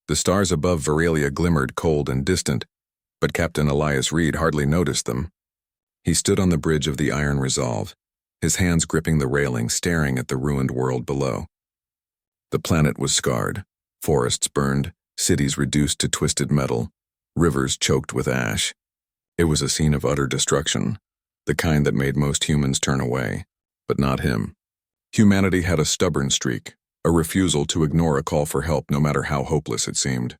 The stars above Veralia glimmered cold and distant, but Captain Elias Reed hardly noticed them. He stood on the bridge of the Iron Resolve, his hands gripping the railing, staring at the ruined world below. The planet was scarred, forests burned, cities reduced to twisted metal, rivers choked with ash. It was a scene of utter destruction, the kind that made most humans turn away, but not him. Humanity had a stubborn streak, a refusal to ignore a call for help no matter how hopeless it seemed.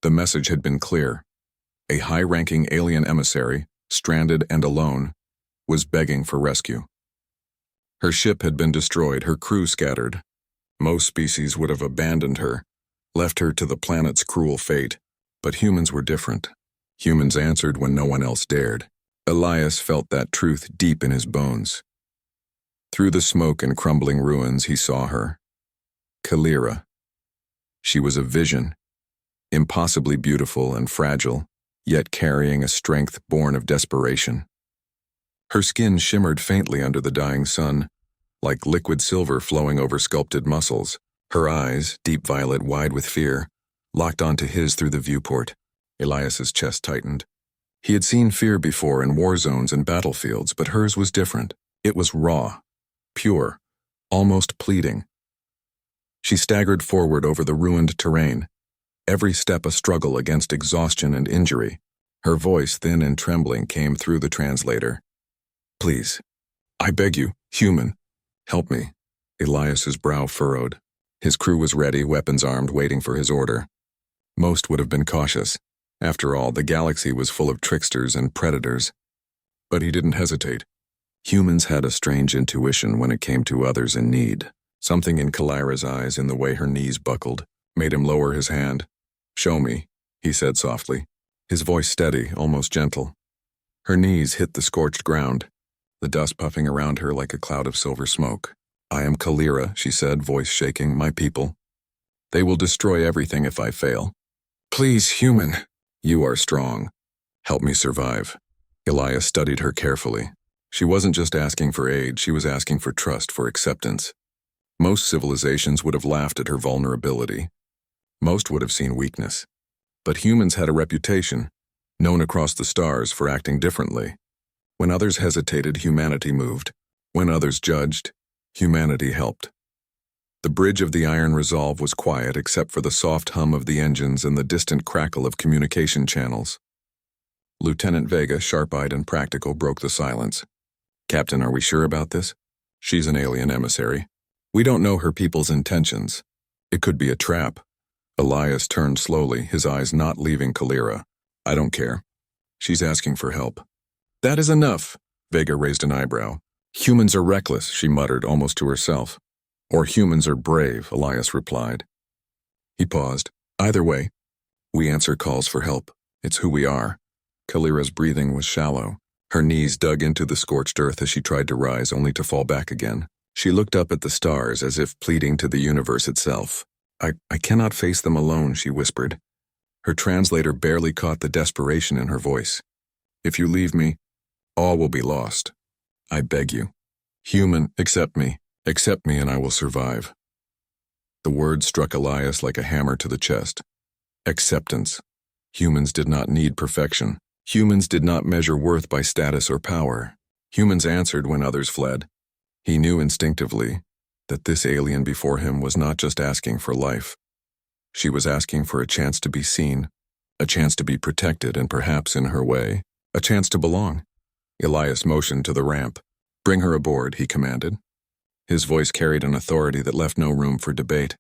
The message had been clear. A high-ranking alien emissary, stranded and alone, was begging for rescue. Her ship had been destroyed, her crew scattered. Most species would have abandoned her, left her to the planet's cruel fate, but humans were different. Humans answered when no one else dared. Elias felt that truth deep in his bones. Through the smoke and crumbling ruins, he saw her. Kalira. She was a vision, impossibly beautiful and fragile, yet carrying a strength born of desperation. Her skin shimmered faintly under the dying sun, like liquid silver flowing over sculpted muscles. Her eyes, deep violet, wide with fear, locked onto his through the viewport. Elias's chest tightened. He had seen fear before in war zones and battlefields, but hers was different. It was raw, pure, almost pleading. She staggered forward over the ruined terrain, every step a struggle against exhaustion and injury. Her voice, thin and trembling, came through the translator. "Please, I beg you, human, help me." Elias's brow furrowed. His crew was ready, weapons armed, waiting for his order. Most would have been cautious. After all, the galaxy was full of tricksters and predators. But he didn't hesitate. Humans had a strange intuition when it came to others in need. Something in Kalira's eyes, in the way her knees buckled, made him lower his hand. "Show me," he said softly, his voice steady, almost gentle. Her knees hit the scorched ground, the dust puffing around her like a cloud of silver smoke. "I am Kalira," she said, voice shaking, "my people. They will destroy everything if I fail. Please, human. You are strong. Help me survive." Elias studied her carefully. She wasn't just asking for aid, she was asking for trust, for acceptance. Most civilizations would have laughed at her vulnerability. Most would have seen weakness. But humans had a reputation, known across the stars for acting differently. When others hesitated, humanity moved. When others judged, humanity helped. The bridge of the Iron Resolve was quiet except for the soft hum of the engines and the distant crackle of communication channels. Lieutenant Vega, sharp-eyed and practical, broke the silence. "Captain, are we sure about this? She's an alien emissary. We don't know her people's intentions. It could be a trap." Elias turned slowly, his eyes not leaving Kalira. "I don't care. She's asking for help." "That is enough." Vega raised an eyebrow. "Humans are reckless," she muttered, almost to herself. "Or humans are brave," Elias replied. He paused. "Either way, we answer calls for help. It's who we are." Kalira's breathing was shallow. Her knees dug into the scorched earth as she tried to rise, only to fall back again. She looked up at the stars as if pleading to the universe itself. I cannot face them alone," she whispered. Her translator barely caught the desperation in her voice. "If you leave me, all will be lost. I beg you. Human, accept me. Accept me and I will survive." The word struck Elias like a hammer to the chest. Acceptance. Humans did not need perfection. Humans did not measure worth by status or power. Humans answered when others fled. He knew instinctively that this alien before him was not just asking for life. She was asking for a chance to be seen, a chance to be protected and perhaps in her way, a chance to belong. Elias motioned to the ramp. "Bring her aboard," he commanded. His voice carried an authority that left no room for debate.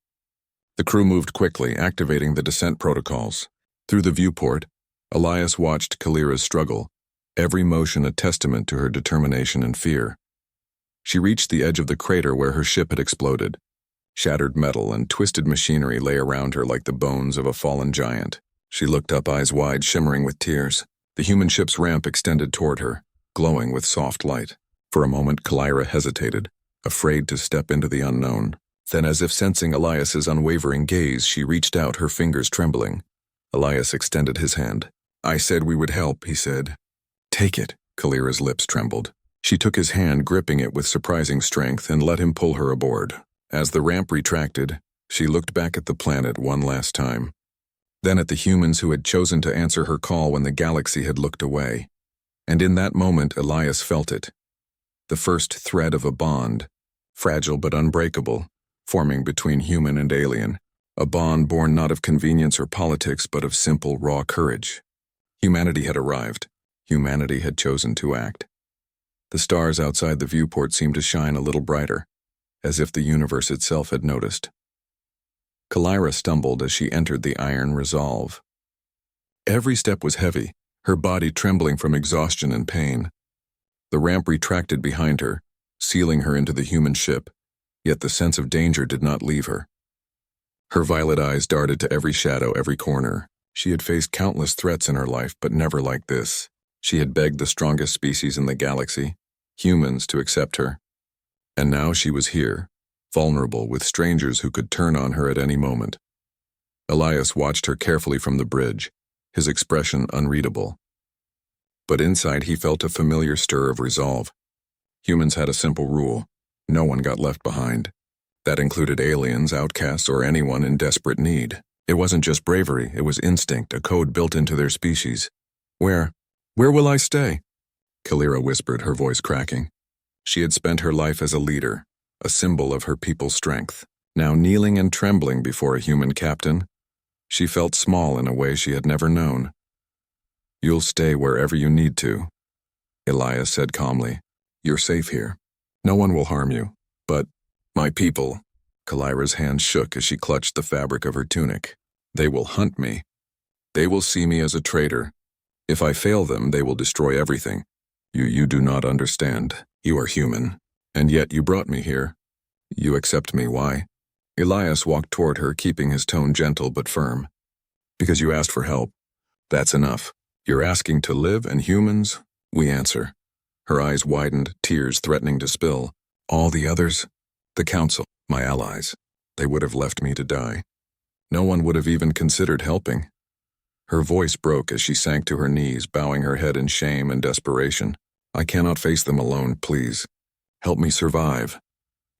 The crew moved quickly, activating the descent protocols. Through the viewport, Elias watched Kalira's struggle, every motion a testament to her determination and fear. She reached the edge of the crater where her ship had exploded. Shattered metal and twisted machinery lay around her like the bones of a fallen giant. She looked up, eyes wide, shimmering with tears. The human ship's ramp extended toward her, glowing with soft light. For a moment, Kalira hesitated, afraid to step into the unknown. Then, as if sensing Elias's unwavering gaze, she reached out, her fingers trembling. Elias extended his hand. "I said we would help," he said. "Take it." Kalira's lips trembled. She took his hand, gripping it with surprising strength, and let him pull her aboard. As the ramp retracted, she looked back at the planet one last time. then at the humans who had chosen to answer her call when the galaxy had looked away. And in that moment, Elias felt it. The first thread of a bond, fragile but unbreakable, forming between human and alien. A bond born not of convenience or politics, but of simple, raw courage. Humanity had arrived. Humanity had chosen to act. The stars outside the viewport seemed to shine a little brighter, as if the universe itself had noticed. Kalira stumbled as she entered the iron resolve. Every step was heavy, her body trembling from exhaustion and pain. The ramp retracted behind her, sealing her into the human ship, yet the sense of danger did not leave her. Her violet eyes darted to every shadow, every corner. She had faced countless threats in her life, but never like this. She had begged the strongest species in the galaxy, humans, to accept her. And now she was here, vulnerable, with strangers who could turn on her at any moment. Elias watched her carefully from the bridge, his expression unreadable. But inside he felt a familiar stir of resolve. Humans had a simple rule: no one got left behind. That included aliens, outcasts, or anyone in desperate need. It wasn't just bravery, it was instinct, a code built into their species. Where will I stay? Kalira whispered, her voice cracking. She had spent her life as a leader, a symbol of her people's strength. Now kneeling and trembling before a human captain, she felt small in a way she had never known. You'll stay wherever you need to, Elias said calmly. You're safe here. No one will harm you. But my people, Kalira's hand shook as she clutched the fabric of her tunic. They will hunt me. They will see me as a traitor. If I fail them, they will destroy everything. You do not understand. You are human. And yet you brought me here. You accept me. Why? Elias walked toward her, keeping his tone gentle but firm. Because you asked for help. That's enough. You're asking to live, and humans, we answer. Her eyes widened, tears threatening to spill. All the others? The council, my allies. They would have left me to die. No one would have even considered helping. Her voice broke as she sank to her knees, bowing her head in shame and desperation. I cannot face them alone, please. Help me survive.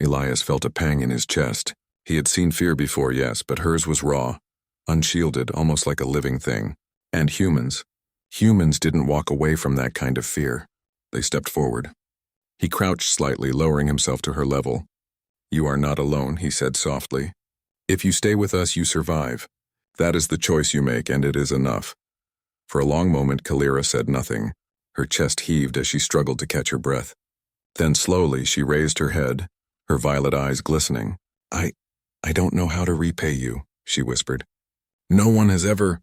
Elias felt a pang in his chest. He had seen fear before, yes, but hers was raw, unshielded, almost like a living thing. And humans didn't walk away from that kind of fear. They stepped forward. He crouched slightly, lowering himself to her level. You are not alone, he said softly. If you stay with us, you survive. That is the choice you make, and it is enough. For a long moment, Kalira said nothing. Her chest heaved as she struggled to catch her breath. Then slowly she raised her head, her violet eyes glistening. I don't know how to repay you, she whispered. No one has ever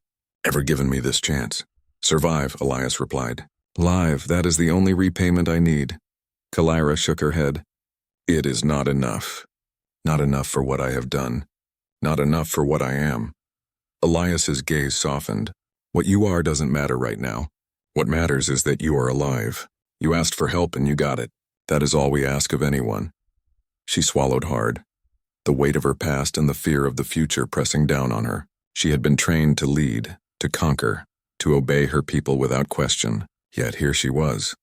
given me this chance. Survive, Elias replied. Live, that is the only repayment I need. Kalira shook her head. It is not enough. Not enough for what I have done. Not enough for what I am. Elias's gaze softened. What you are doesn't matter right now. What matters is that you are alive. You asked for help and you got it. That is all we ask of anyone. She swallowed hard, the weight of her past and the fear of the future pressing down on her. She had been trained to lead, to conquer, to obey her people without question. Yet here she was,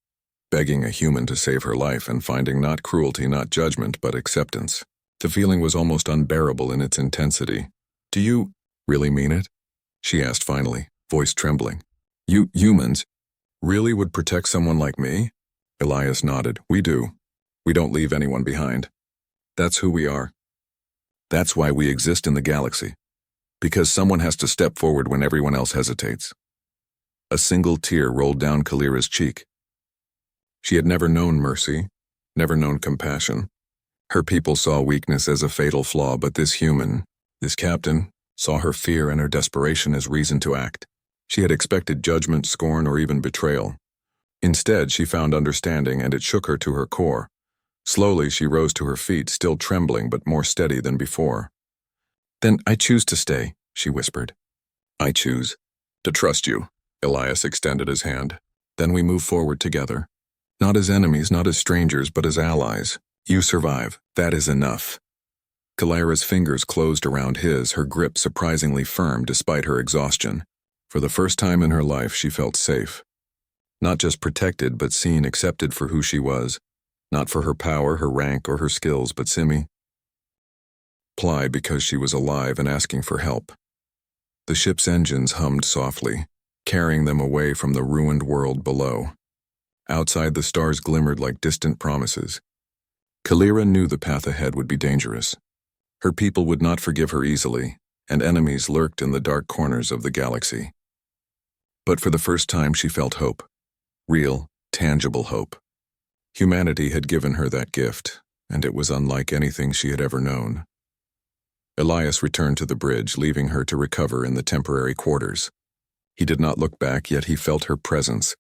begging a human to save her life and finding not cruelty, not judgment, but acceptance. The feeling was almost unbearable in its intensity. Do you really mean it? She asked finally, voice trembling. You humans really would protect someone like me? Elias nodded. We do. We don't leave anyone behind. That's who we are. That's why we exist in the galaxy. Because someone has to step forward when everyone else hesitates. A single tear rolled down Kalira's cheek. She had never known mercy, never known compassion. Her people saw weakness as a fatal flaw, but this human, this captain, saw her fear and her desperation as reason to act. She had expected judgment, scorn, or even betrayal. Instead, she found understanding, and it shook her to her core. Slowly, she rose to her feet, still trembling but more steady than before. Then I choose to stay, she whispered. I choose to trust you. Elias extended his hand. Then we move forward together. Not as enemies, not as strangers, but as allies. You survive. That is enough. Kalira's fingers closed around his, her grip surprisingly firm despite her exhaustion. For the first time in her life, she felt safe. Not just protected, but seen, accepted for who she was. Not for her power, her rank, or her skills, but simply because she was alive and asking for help. The ship's engines hummed softly, carrying them away from the ruined world below. Outside, the stars glimmered like distant promises. Kalira knew the path ahead would be dangerous. Her people would not forgive her easily, and enemies lurked in the dark corners of the galaxy. But for the first time she felt hope. Real, tangible hope. Humanity had given her that gift, and it was unlike anything she had ever known. Elias returned to the bridge, leaving her to recover in the temporary quarters. He did not look back, yet he felt her presence,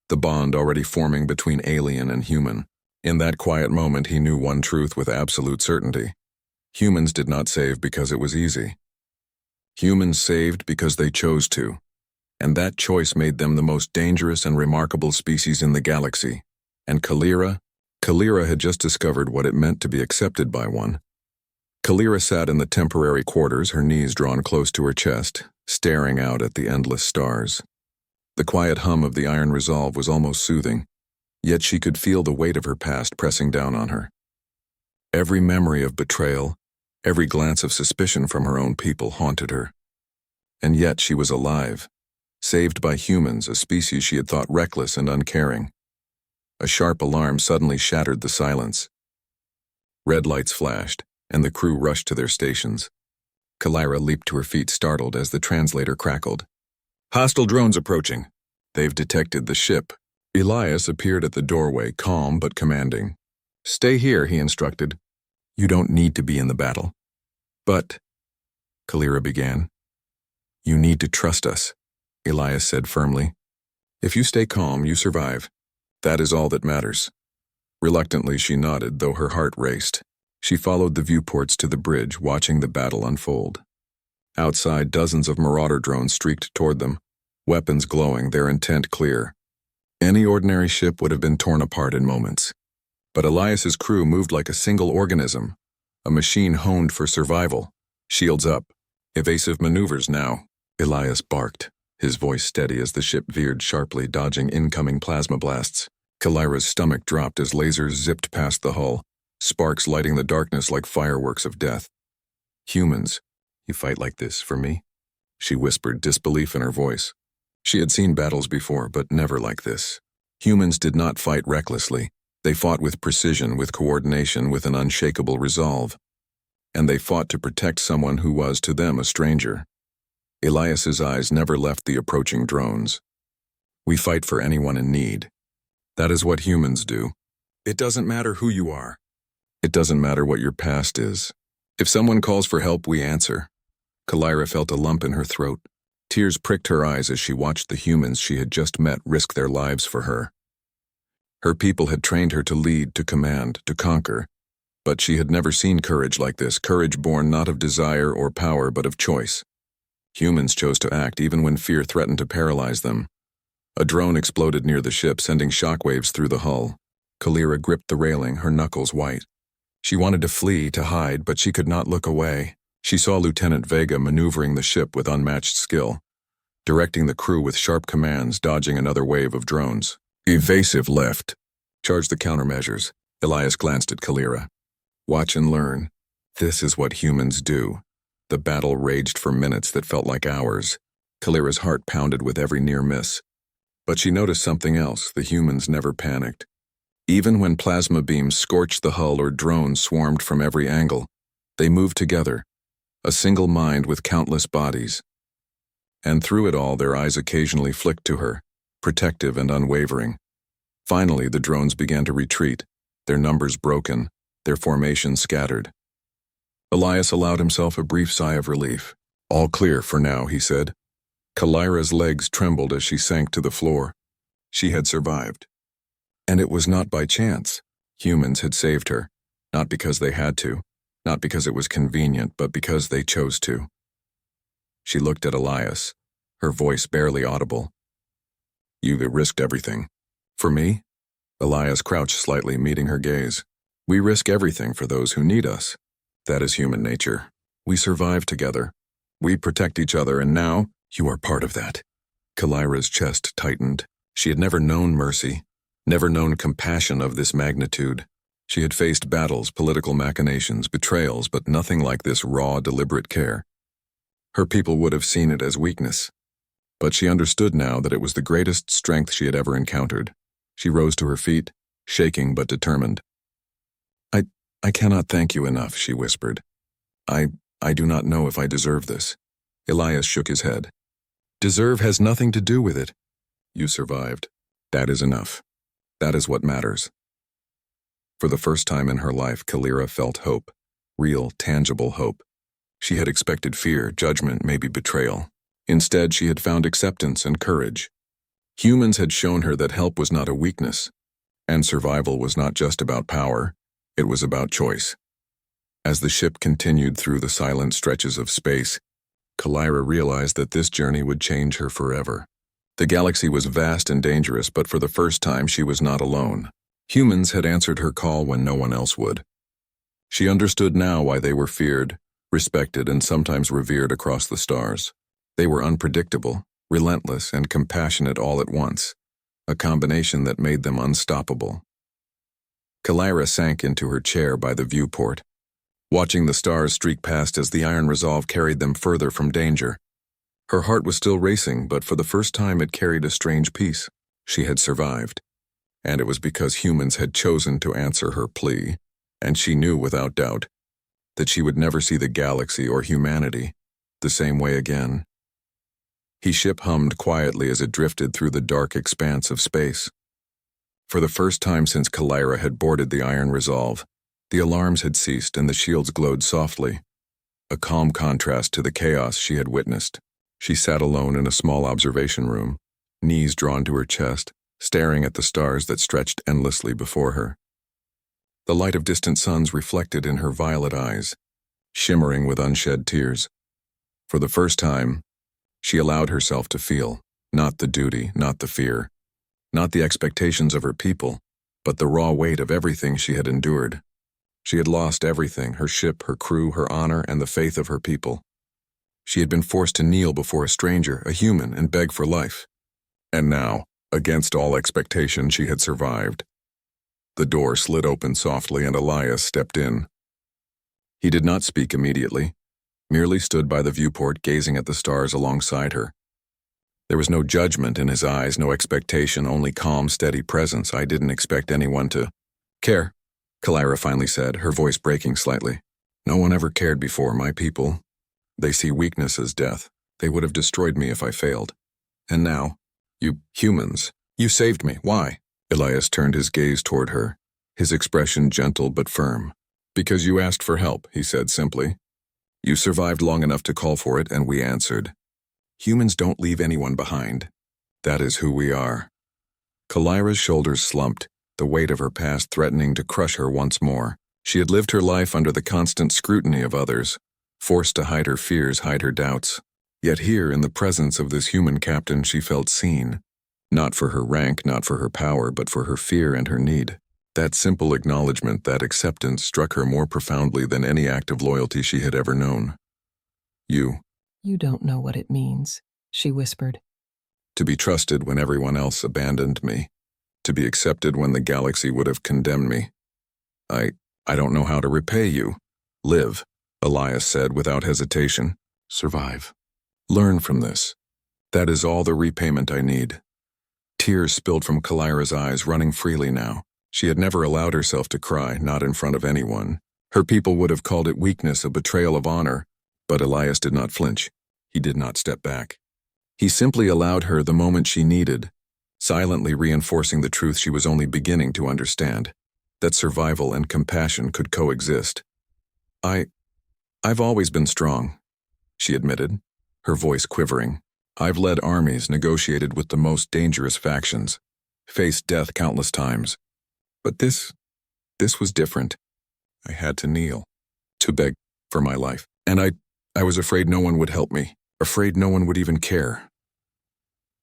the bond already forming between alien and human. In that quiet moment he knew one truth with absolute certainty. Humans did not save because it was easy. Humans saved because they chose to, and that choice made them the most dangerous and remarkable species in the galaxy. And Kalira had just discovered what it meant to be accepted by one. Kalira sat in the temporary quarters, her knees drawn close to her chest, staring out at the endless stars. The quiet hum of the iron resolve was almost soothing, yet she could feel the weight of her past pressing down on her. Every memory of betrayal, every glance of suspicion from her own people haunted her. And yet she was alive, saved by humans, a species she had thought reckless and uncaring. A sharp alarm suddenly shattered the silence. Red lights flashed, and the crew rushed to their stations. Kalira leaped to her feet, startled as the translator crackled. "Hostile drones approaching. They've detected the ship." Elias appeared at the doorway, calm but commanding. "Stay here," he instructed. "You don't need to be in the battle." "But," Kalira began. "You need to trust us," Elias said firmly. "If you stay calm, you survive. That is all that matters." Reluctantly she nodded, though her heart raced. She followed the viewports to the bridge, watching the battle unfold. Outside, dozens of marauder drones streaked toward them, weapons glowing, their intent clear. Any ordinary ship would have been torn apart in moments. But Elias's crew moved like a single organism, a machine honed for survival. Shields up. Evasive maneuvers now. Elias barked, his voice steady as the ship veered sharply, dodging incoming plasma blasts. Kalira's stomach dropped as lasers zipped past the hull, sparks lighting the darkness like fireworks of death. "Humans, you fight like this for me?" she whispered, disbelief in her voice. She had seen battles before, but never like this. Humans did not fight recklessly. They fought with precision, with coordination, with an unshakable resolve. And they fought to protect someone who was, to them, a stranger. Elias's eyes never left the approaching drones. "We fight for anyone in need. That is what humans do. It doesn't matter who you are. It doesn't matter what your past is. If someone calls for help, we answer." Kalira felt a lump in her throat. Tears pricked her eyes as she watched the humans she had just met risk their lives for her. Her people had trained her to lead, to command, to conquer. But she had never seen courage like this, courage born not of desire or power but of choice. Humans chose to act even when fear threatened to paralyze them. A drone exploded near the ship, sending shockwaves through the hull. Kalira gripped the railing, her knuckles white. She wanted to flee, to hide, but she could not look away. She saw Lieutenant Vega maneuvering the ship with unmatched skill, directing the crew with sharp commands, dodging another wave of drones. "Evasive left. Charge the countermeasures." Elias glanced at Kalira. "Watch and learn. This is what humans do." The battle raged for minutes that felt like hours. Kalira's heart pounded with every near miss. But she noticed something else. The humans never panicked. Even when plasma beams scorched the hull or drones swarmed from every angle, they moved together, a single mind with countless bodies. And through it all, their eyes occasionally flicked to her, protective and unwavering. Finally, the drones began to retreat, their numbers broken, their formation scattered. Elias allowed himself a brief sigh of relief. "All clear for now," he said. Kalira's legs trembled as she sank to the floor. She had survived. And it was not by chance. Humans had saved her, not because they had to, not because it was convenient, but because they chose to. She looked at Elias, her voice barely audible. "You risked everything. For me?" Elias crouched slightly, meeting her gaze. "We risk everything for those who need us. That is human nature. We survive together. We protect each other, and now you are part of that." Kalira's chest tightened. She had never known mercy, never known compassion of this magnitude. She had faced battles, political machinations, betrayals, but nothing like this raw, deliberate care. Her people would have seen it as weakness. But she understood now that it was the greatest strength she had ever encountered. She rose to her feet, shaking but determined. I cannot thank you enough, she whispered. I do not know if I deserve this. Elias shook his head. Deserve has nothing to do with it. You survived. That is enough. That is what matters. For the first time in her life, Kalira felt hope. Real, tangible hope. She had expected fear, judgment, maybe betrayal. Instead, she had found acceptance and courage. Humans had shown her that help was not a weakness, and survival was not just about power, it was about choice. As the ship continued through the silent stretches of space, Kalira realized that this journey would change her forever. The galaxy was vast and dangerous, but for the first time she was not alone. Humans had answered her call when no one else would. She understood now why they were feared, respected, and sometimes revered across the stars. They were unpredictable, relentless, and compassionate all at once, a combination that made them unstoppable. Kalira sank into her chair by the viewport, watching the stars streak past as the iron resolve carried them further from danger. Her heart was still racing, but for the first time it carried a strange peace. She had survived, and it was because humans had chosen to answer her plea, and she knew without doubt that she would never see the galaxy or humanity the same way again. His ship hummed quietly as it drifted through the dark expanse of space. For the first time since Kalira had boarded the iron resolve, the alarms had ceased and the shields glowed softly, a calm contrast to the chaos she had witnessed. She sat alone in a small observation room, knees drawn to her chest, staring at the stars that stretched endlessly before her. The light of distant suns reflected in her violet eyes, shimmering with unshed tears. For the first time, she allowed herself to feel, not the duty, not the fear, not the expectations of her people, but the raw weight of everything she had endured. She had lost everything, her ship, her crew, her honor, and the faith of her people. She had been forced to kneel before a stranger, a human, and beg for life. And now, against all expectation, she had survived. The door slid open softly and Elias stepped in. He did not speak immediately, merely stood by the viewport gazing at the stars alongside her. There was no judgment in his eyes, no expectation, only calm, steady presence. I didn't expect anyone to care, Kalira finally said, her voice breaking slightly. No one ever cared before, my people. They see weakness as death. They would have destroyed me if I failed. And now, you humans, you saved me. Why? Elias turned his gaze toward her, his expression gentle but firm. Because you asked for help, he said simply. You survived long enough to call for it, and we answered. Humans don't leave anyone behind. That is who we are. Kalira's shoulders slumped, the weight of her past threatening to crush her once more. She had lived her life under the constant scrutiny of others, forced to hide her fears, hide her doubts. Yet here, in the presence of this human captain, she felt seen. Not for her rank, not for her power, but for her fear and her need. That simple acknowledgement, that acceptance, struck her more profoundly than any act of loyalty she had ever known. You don't know what it means, she whispered. To be trusted when everyone else abandoned me. To be accepted when the galaxy would have condemned me. I don't know how to repay you. Live, Elias said without hesitation. Survive. Learn from this. That is all the repayment I need. Tears spilled from Kalira's eyes, running freely now. She had never allowed herself to cry, not in front of anyone. Her people would have called it weakness, a betrayal of honor. But Elias did not flinch. He did not step back. He simply allowed her the moment she needed, silently reinforcing the truth she was only beginning to understand, that survival and compassion could coexist. I've always been strong, she admitted, her voice quivering. I've led armies, negotiated with the most dangerous factions, faced death countless times. But this was different. I had to kneel, to beg for my life. And I was afraid no one would help me, afraid no one would even care.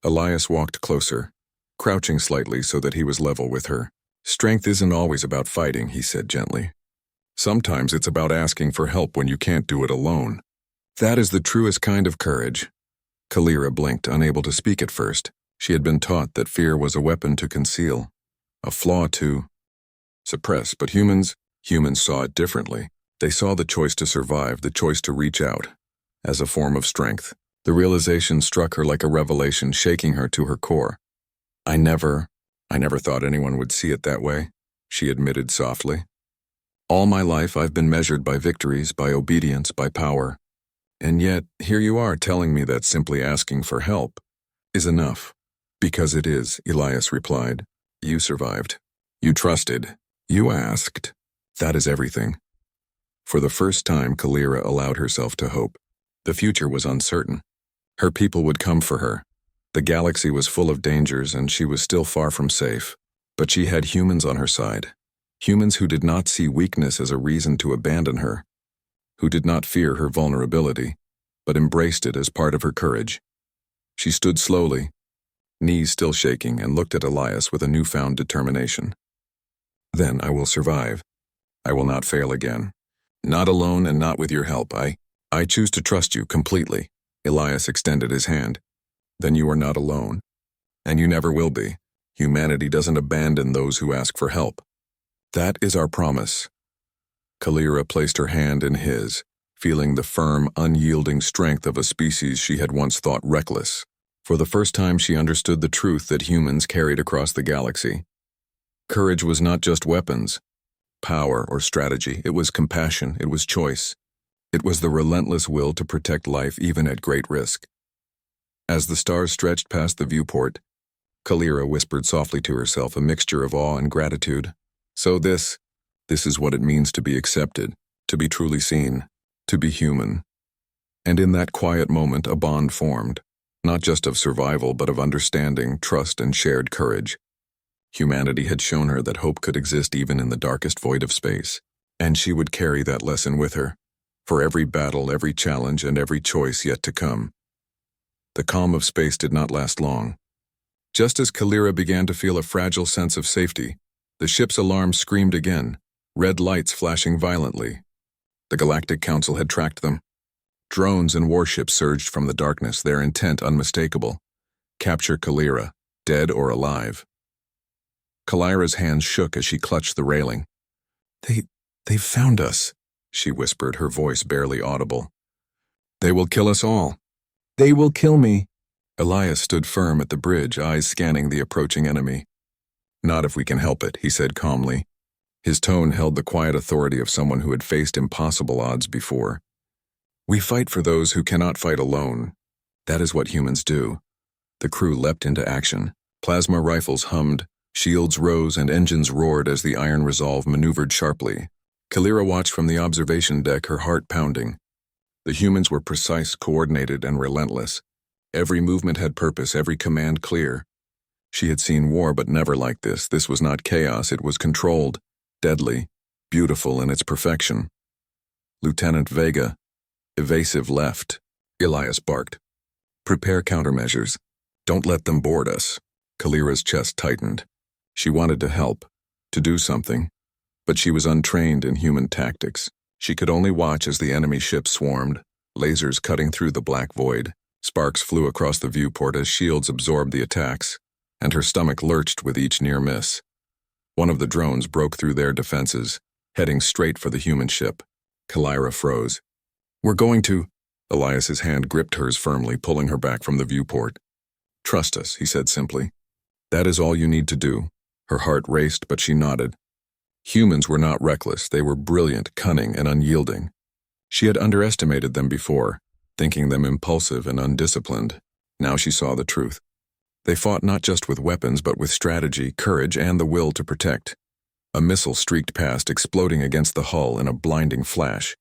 Elias walked closer, crouching slightly so that he was level with her. Strength isn't always about fighting, he said gently. Sometimes it's about asking for help when you can't do it alone. That is the truest kind of courage. Kalira blinked, unable to speak at first. She had been taught that fear was a weapon to conceal, a flaw to suppress, but humans saw it differently. They saw the choice to survive, the choice to reach out, as a form of strength. The realization struck her like a revelation, shaking her to her core. I never thought anyone would see it that way," she admitted softly. "All my life I've been measured by victories, by obedience, by power. And yet, here you are telling me that simply asking for help is enough." "Because it is," Elias replied. "You survived. You trusted. You asked. That is everything." For the first time, Kalira allowed herself to hope. The future was uncertain. Her people would come for her. The galaxy was full of dangers, and she was still far from safe. But she had humans on her side. Humans who did not see weakness as a reason to abandon her. Who did not fear her vulnerability, but embraced it as part of her courage. She stood slowly, knees still shaking, and looked at Elias with a newfound determination. "Then I will survive. I will not fail again. Not alone and not with your help. I choose to trust you completely." Elias extended his hand. "Then you are not alone. And you never will be. Humanity doesn't abandon those who ask for help. That is our promise." Kalira placed her hand in his, feeling the firm, unyielding strength of a species she had once thought reckless. For the first time she understood the truth that humans carried across the galaxy. Courage was not just weapons, power, or strategy. It was compassion, it was choice. It was the relentless will to protect life even at great risk. As the stars stretched past the viewport, Kalira whispered softly to herself, a mixture of awe and gratitude. So this is what it means to be accepted, to be truly seen, to be human. And in that quiet moment a bond formed, not just of survival but of understanding, trust, and shared courage. Humanity had shown her that hope could exist even in the darkest void of space, and she would carry that lesson with her, for every battle, every challenge, and every choice yet to come. The calm of space did not last long. Just as Kalira began to feel a fragile sense of safety, the ship's alarm screamed again, red lights flashing violently. The Galactic Council had tracked them. Drones and warships surged from the darkness, their intent unmistakable. Capture Kalira, dead or alive. Kalira's hands shook as she clutched the railing. They've found us," she whispered, her voice barely audible. "They will kill us all." "They will kill me." Elias stood firm at the bridge, eyes scanning the approaching enemy. "Not if we can help it," he said calmly. His tone held the quiet authority of someone who had faced impossible odds before. "We fight for those who cannot fight alone. That is what humans do." The crew leapt into action. Plasma rifles hummed, shields rose, and engines roared as the Iron Resolve maneuvered sharply. Kalira watched from the observation deck, her heart pounding. The humans were precise, coordinated, and relentless. Every movement had purpose, every command clear. She had seen war, but never like this. This was not chaos, it was controlled, deadly, beautiful in its perfection. Lieutenant Vega, evasive, left. Elias barked. "Prepare countermeasures. Don't let them board us." Kalira's chest tightened. She wanted to help, to do something, but she was untrained in human tactics. She could only watch as the enemy ship swarmed, lasers cutting through the black void. Sparks flew across the viewport as shields absorbed the attacks, and her stomach lurched with each near miss. One of the drones broke through their defenses, heading straight for the human ship. Kalira froze. "We're going to—" Elias's hand gripped hers firmly, pulling her back from the viewport. "Trust us," he said simply. "That is all you need to do." Her heart raced, but she nodded. Humans were not reckless, they were brilliant, cunning, and unyielding. She had underestimated them before, thinking them impulsive and undisciplined. Now she saw the truth. They fought not just with weapons, but with strategy, courage, and the will to protect. A missile streaked past, exploding against the hull in a blinding flash.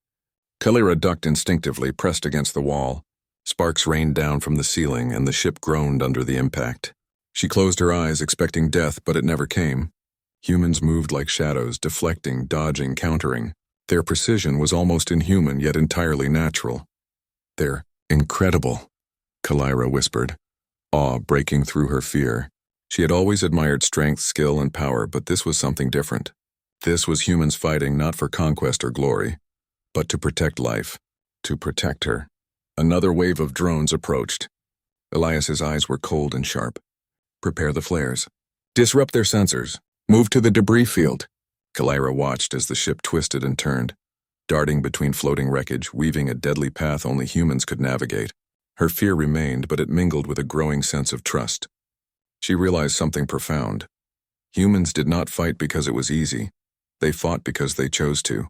Kalira ducked instinctively, pressed against the wall. Sparks rained down from the ceiling, and the ship groaned under the impact. She closed her eyes, expecting death, but it never came. Humans moved like shadows, deflecting, dodging, countering. Their precision was almost inhuman, yet entirely natural. "They're incredible," Kalira whispered, awe breaking through her fear. She had always admired strength, skill, and power, but this was something different. This was humans fighting not for conquest or glory, but to protect life, to protect her. Another wave of drones approached. Elias's eyes were cold and sharp. "Prepare the flares. Disrupt their sensors. Move to the debris field." Kalira watched as the ship twisted and turned. darting between floating wreckage, weaving a deadly path only humans could navigate. Her fear remained, but it mingled with a growing sense of trust. She realized something profound. Humans did not fight because it was easy. They fought because they chose to.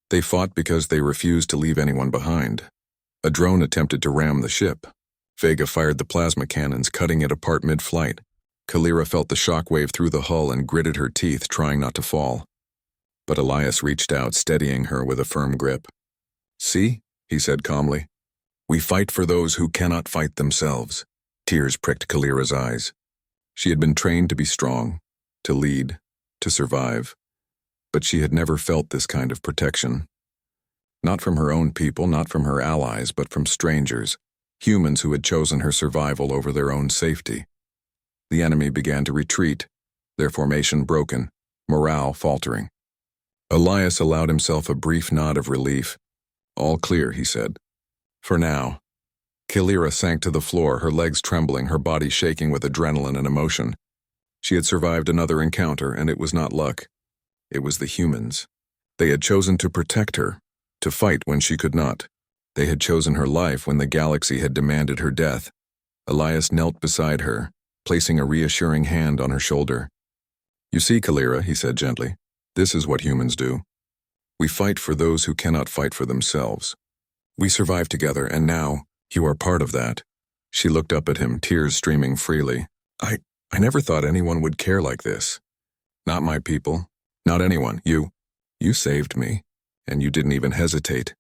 They fought because they refused to leave anyone behind. A drone attempted to ram the ship. Vega fired the plasma cannons, cutting it apart mid-flight. Kalira felt the shockwave through the hull and gritted her teeth, trying not to fall. But Elias reached out, steadying her with a firm grip. "See," he said calmly. "We fight for those who cannot fight themselves." Tears pricked Kalira's eyes. She had been trained to be strong, to lead, to survive. But she had never felt this kind of protection. Not from her own people, not from her allies, but from strangers, humans who had chosen her survival over their own safety. The enemy began to retreat, their formation broken, morale faltering. Elias allowed himself a brief nod of relief. "All clear," he said. "For now." Kalira sank to the floor, her legs trembling, her body shaking with adrenaline and emotion. She had survived another encounter, and it was not luck. It was the humans. They had chosen to protect her, to fight when she could not. They had chosen her life when the galaxy had demanded her death. Elias knelt beside her, placing a reassuring hand on her shoulder. "You see, Kalira," he said gently, "this is what humans do. We fight for those who cannot fight for themselves. We survive together, and now you are part of that." She looked up at him, tears streaming freely. I never thought anyone would care like this. Not my people. Not anyone. You saved me, and you didn't even hesitate."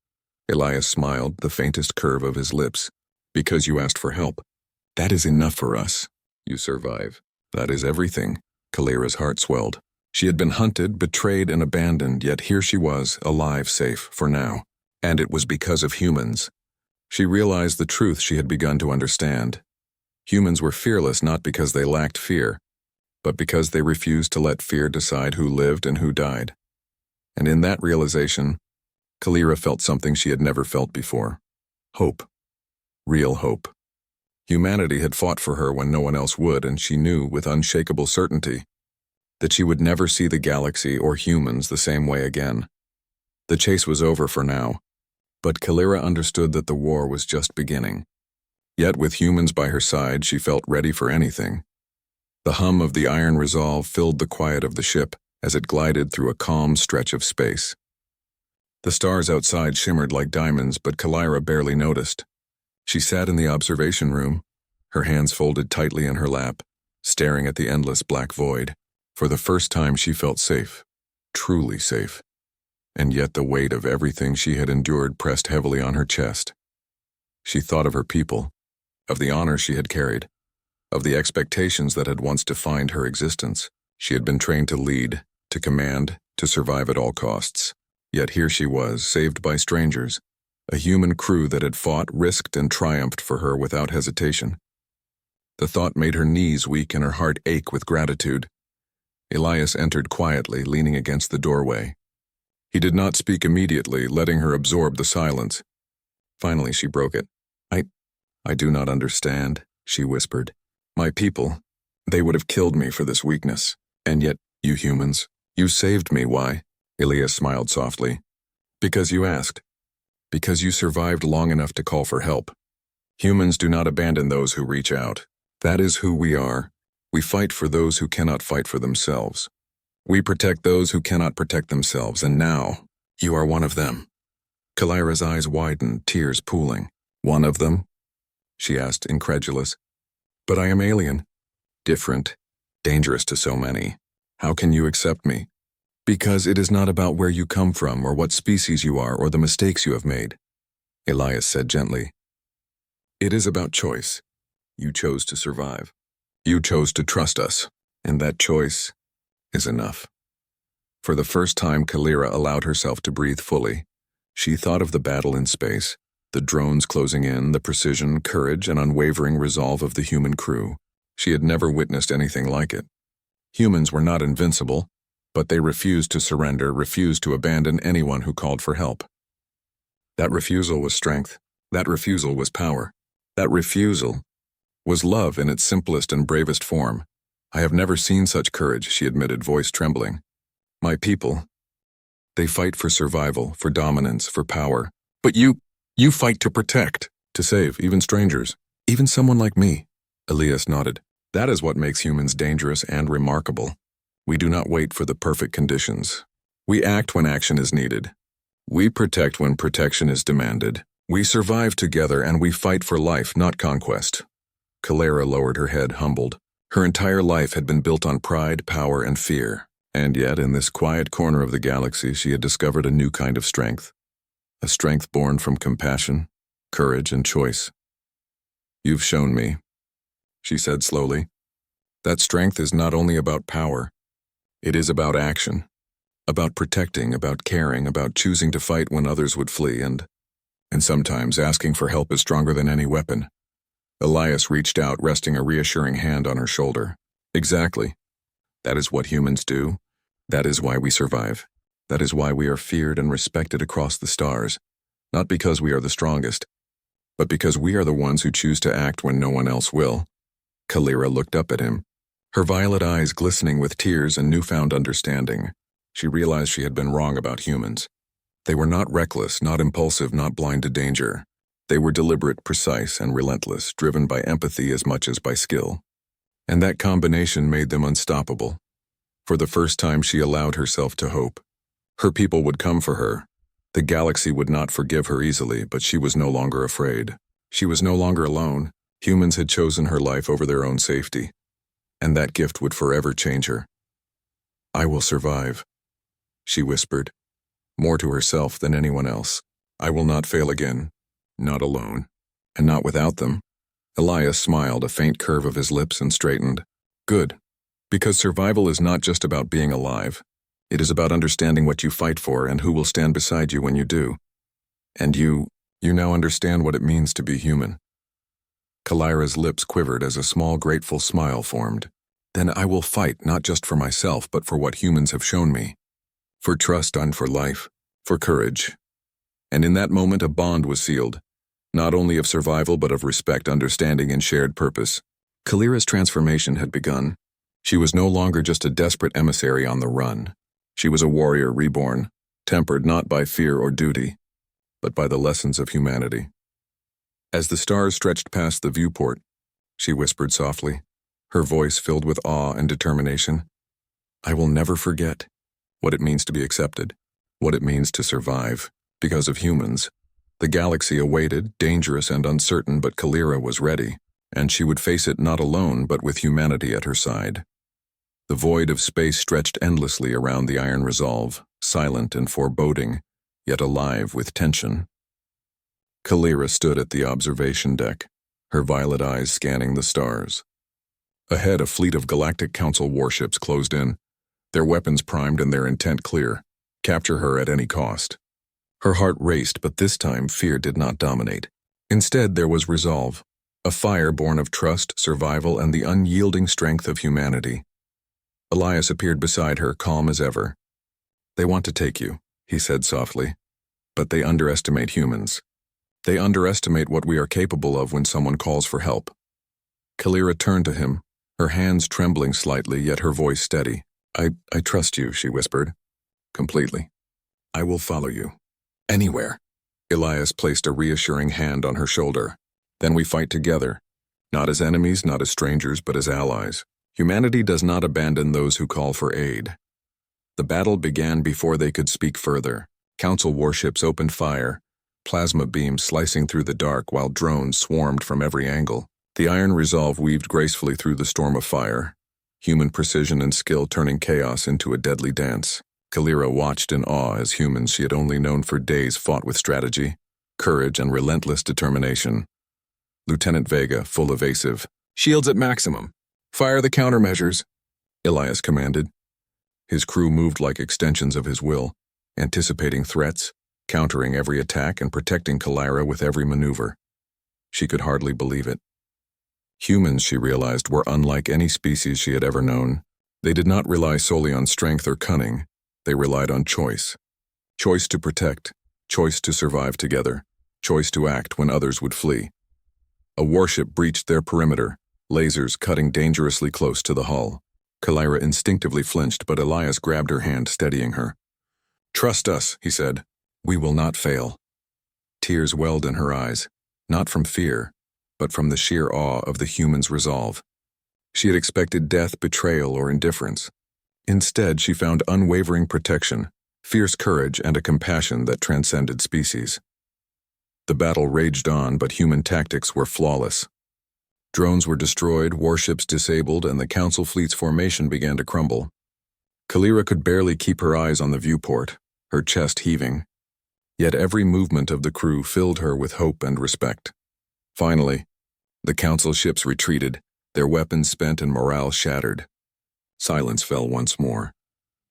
Elias smiled, the faintest curve of his lips. "Because you asked for help. That is enough for us. You survive. That is everything." Kalira's heart swelled. She had been hunted, betrayed, and abandoned, yet here she was, alive, safe, for now. And it was because of humans. She realized the truth she had begun to understand. Humans were fearless not because they lacked fear, but because they refused to let fear decide who lived and who died. And in that realization, Kalira felt something she had never felt before. Hope. Real hope. Humanity had fought for her when no one else would, and she knew with unshakable certainty that she would never see the galaxy or humans the same way again. The chase was over for now, but Kalira understood that the war was just beginning. Yet with humans by her side, she felt ready for anything. The hum of the iron resolve filled the quiet of the ship as it glided through a calm stretch of space. The stars outside shimmered like diamonds, but Kalira barely noticed. She sat in the observation room, her hands folded tightly in her lap, staring at the endless black void. For the first time she felt safe, truly safe. And yet the weight of everything she had endured pressed heavily on her chest. She thought of her people, of the honor she had carried, of the expectations that had once defined her existence. She had been trained to lead, to command, to survive at all costs. Yet here she was, saved by strangers, a human crew that had fought, risked, and triumphed for her without hesitation. The thought made her knees weak and her heart ache with gratitude. Elias entered quietly, leaning against the doorway. He did not speak immediately, letting her absorb the silence. Finally she broke it. I do not understand," she whispered. "My people, they would have killed me for this weakness. And yet, you humans, you saved me. Why?" Elias smiled softly. "Because you asked. Because you survived long enough to call for help. Humans do not abandon those who reach out. That is who we are. We fight for those who cannot fight for themselves. We protect those who cannot protect themselves, and now, you are one of them." Kalira's eyes widened, tears pooling. "One of them?" she asked, incredulous. "But I am alien. Different. Dangerous to so many. How can you accept me?" "Because it is not about where you come from or what species you are or the mistakes you have made," Elias said gently. "It is about choice. You chose to survive. You chose to trust us, and that choice is enough." For the first time, Kalira allowed herself to breathe fully. She thought of the battle in space, the drones closing in, the precision, courage, and unwavering resolve of the human crew. She had never witnessed anything like it. Humans were not invincible, but they refused to surrender, refused to abandon anyone who called for help. That refusal was strength. That refusal was power. That refusal was love in its simplest and bravest form. "I have never seen such courage," she admitted, voice trembling. "My people, They fight for survival, for dominance, for power. But you fight to protect, to save, even strangers. Even someone like me. Elias nodded. That is what makes humans dangerous and remarkable. We do not wait for the perfect conditions. We act when action is needed. We protect when protection is demanded. We survive together and we fight for life, not conquest. Calera lowered her head, humbled. Her entire life had been built on pride, power, and fear. And yet, in this quiet corner of the galaxy, she had discovered a new kind of strength. A strength born from compassion, courage, and choice. You've shown me, she said slowly, that strength is not only about power. It is about action. About protecting, about caring, about choosing to fight when others would flee, and sometimes asking for help is stronger than any weapon. Elias reached out, resting a reassuring hand on her shoulder. Exactly. That is what humans do. That is why we survive. That is why we are feared and respected across the stars. Not because we are the strongest, but because we are the ones who choose to act when no one else will. Calera looked up at him, her violet eyes glistening with tears and newfound understanding. She realized she had been wrong about humans. They were not reckless, not impulsive, not blind to danger. They were deliberate, precise, and relentless, driven by empathy as much as by skill. And that combination made them unstoppable. For the first time, she allowed herself to hope. Her people would come for her. The galaxy would not forgive her easily, but she was no longer afraid. She was no longer alone. Humans had chosen her life over their own safety. And that gift would forever change her. I will survive, she whispered, more to herself than anyone else. I will not fail again. Not alone. And not without them. Elias smiled, a faint curve of his lips, and straightened. Good. Because survival is not just about being alive. It is about understanding what you fight for and who will stand beside you when you do. And you now understand what it means to be human. Calera's lips quivered as a small, grateful smile formed. Then I will fight not just for myself, but for what humans have shown me. For trust and for life. For courage. And in that moment a bond was sealed. Not only of survival, but of respect, understanding, and shared purpose. Calera's transformation had begun. She was no longer just a desperate emissary on the run. She was a warrior reborn, tempered not by fear or duty, but by the lessons of humanity. As the stars stretched past the viewport, she whispered softly, her voice filled with awe and determination. I will never forget what it means to be accepted, what it means to survive, because of humans. The galaxy awaited, dangerous and uncertain, but Calera was ready, and she would face it not alone, but with humanity at her side. The void of space stretched endlessly around the iron resolve, silent and foreboding, yet alive with tension. Calera stood at the observation deck, her violet eyes scanning the stars. Ahead, a fleet of Galactic Council warships closed in, their weapons primed and their intent clear: capture her at any cost. Her heart raced, but this time fear did not dominate. Instead, there was resolve, a fire born of trust, survival, and the unyielding strength of humanity. Elias appeared beside her, calm as ever. They want to take you, he said softly, but they underestimate humans. They underestimate what we are capable of when someone calls for help. Calera turned to him, her hands trembling slightly, yet her voice steady. I trust you, she whispered. Completely. I will follow you. Anywhere. Elias placed a reassuring hand on her shoulder. Then we fight together. Not as enemies, not as strangers, but as allies. Humanity does not abandon those who call for aid. The battle began before they could speak further. Council warships opened fire, plasma beams slicing through the dark while drones swarmed from every angle. The iron resolve weaved gracefully through the storm of fire, human precision and skill turning chaos into a deadly dance. Calera watched in awe as humans she had only known for days fought with strategy, courage, and relentless determination. Lieutenant Vega, full evasive. Shields at maximum. Fire the countermeasures, Elias commanded. His crew moved like extensions of his will, anticipating threats, countering every attack, and protecting Calera with every maneuver. She could hardly believe it. Humans, she realized, were unlike any species she had ever known. They did not rely solely on strength or cunning. They relied on choice. Choice to protect, choice to survive together, choice to act when others would flee. A warship breached their perimeter, lasers cutting dangerously close to the hull. Calera instinctively flinched, but Elias grabbed her hand, steadying her. Trust us, he said. We will not fail. Tears welled in her eyes, not from fear, but from the sheer awe of the human's resolve. She had expected death, betrayal, or indifference. Instead, she found unwavering protection, fierce courage, and a compassion that transcended species. The battle raged on, but human tactics were flawless. Drones were destroyed, warships disabled, and the Council fleet's formation began to crumble. Kalira could barely keep her eyes on the viewport, her chest heaving. Yet every movement of the crew filled her with hope and respect. Finally, the Council ships retreated, their weapons spent and morale shattered. Silence fell once more,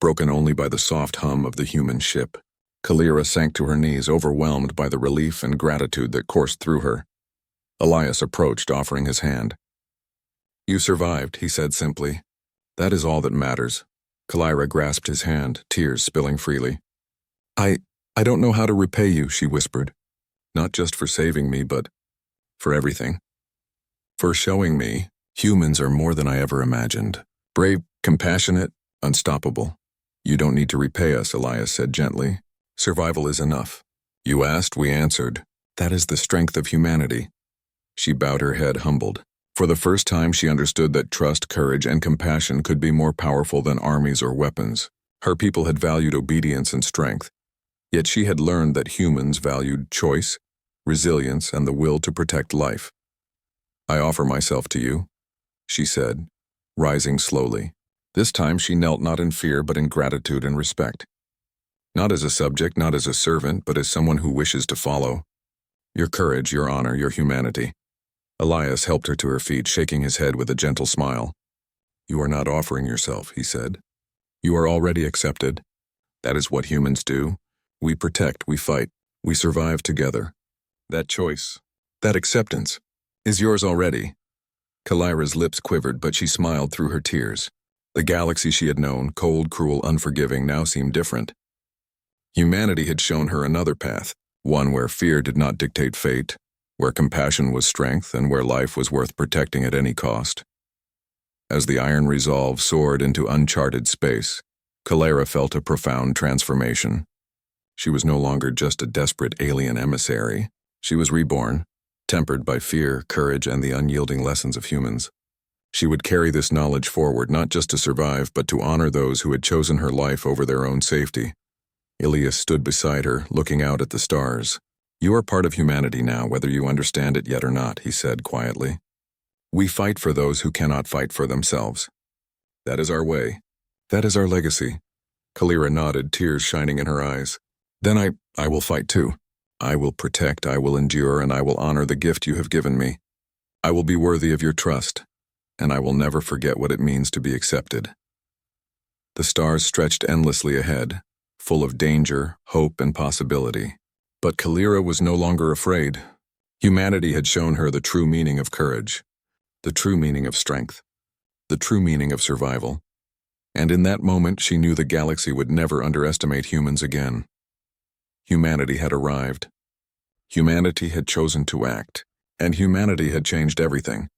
broken only by the soft hum of the human ship. Kalira sank to her knees, overwhelmed by the relief and gratitude that coursed through her. Elias approached, offering his hand. "You survived," he said simply. "That is all that matters." Kalira grasped his hand, tears spilling freely. I don't know how to repay you," she whispered. "Not just for saving me, but for everything. For showing me humans are more than I ever imagined. Brave, compassionate, unstoppable. You don't need to repay us," Elias said gently. "Survival is enough. You asked, we answered. That is the strength of humanity." She bowed her head, humbled. For the first time, she understood that trust, courage, and compassion could be more powerful than armies or weapons. Her people had valued obedience and strength, yet she had learned that humans valued choice, resilience, and the will to protect life. "I offer myself to you," she said, rising slowly. This time she knelt not in fear but in gratitude and respect. Not as a subject, not as a servant, but as someone who wishes to follow. "Your courage, your honor, your humanity." Elias helped her to her feet, shaking his head with a gentle smile. "You are not offering yourself," he said. "You are already accepted. That is what humans do. We protect, we fight, we survive together. That choice, that acceptance, is yours already." Kalira's lips quivered, but she smiled through her tears. The galaxy she had known, cold, cruel, unforgiving, now seemed different. Humanity had shown her another path, one where fear did not dictate fate, where compassion was strength, and where life was worth protecting at any cost. As the iron resolve soared into uncharted space, Kalira felt a profound transformation. She was no longer just a desperate alien emissary. She was reborn, tempered by fear, courage, and the unyielding lessons of humans. She would carry this knowledge forward, not just to survive, but to honor those who had chosen her life over their own safety. Elias stood beside her, looking out at the stars. "You are part of humanity now, whether you understand it yet or not," he said quietly. "We fight for those who cannot fight for themselves. That is our way. That is our legacy." Kalira nodded, tears shining in her eyes. "Then I will fight too. I will protect, I will endure, and I will honor the gift you have given me. I will be worthy of your trust, and I will never forget what it means to be accepted." The stars stretched endlessly ahead, full of danger, hope, and possibility. But Kalira was no longer afraid. Humanity had shown her the true meaning of courage, the true meaning of strength, the true meaning of survival. And in that moment, she knew the galaxy would never underestimate humans again. Humanity had arrived. Humanity had chosen to act, and humanity had changed everything.